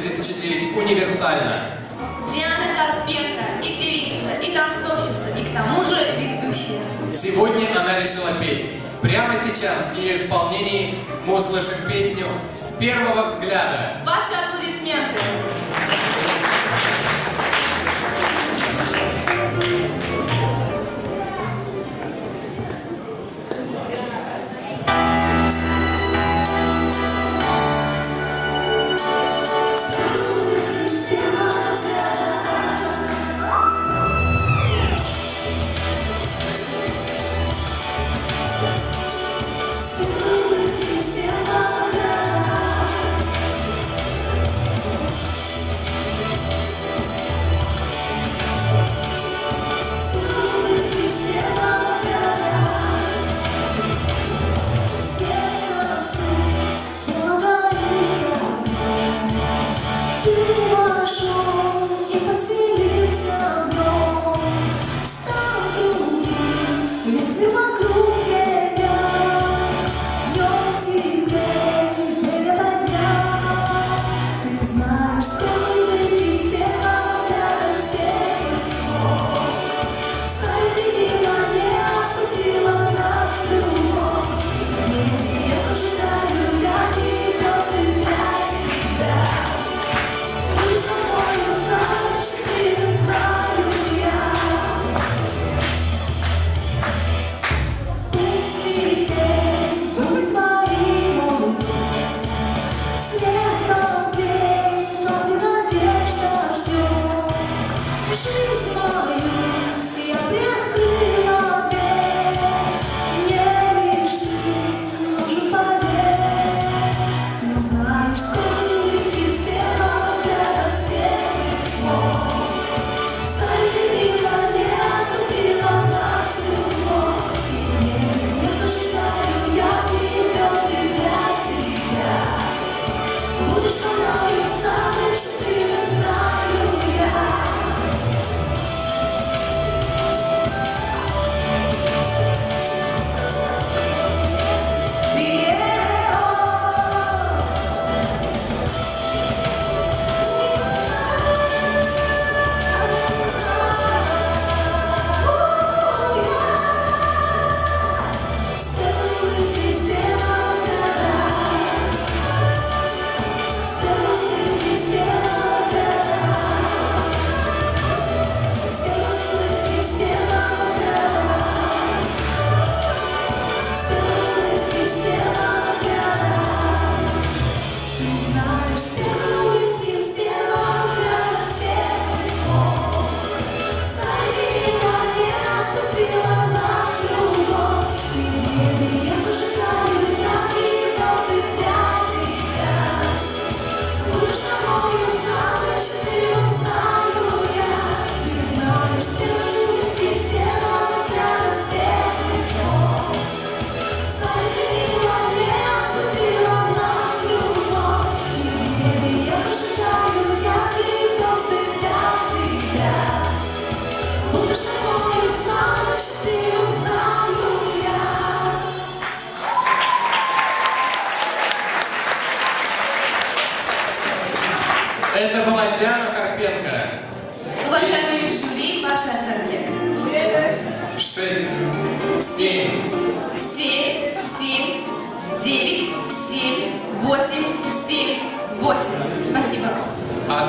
2009 универсальна. Диана Карпенко и певица, и танцовщица, и к тому же ведущая. Сегодня она решила петь. Прямо сейчас в ее исполнении мы услышим песню «С первого взгляда». Ваши аплодисменты. Это была Диана Карпенко. Уважаемые жюри, ваши оценки. 6, 7. 7, 7, 9, 7, 8, 7, 8. Спасибо. А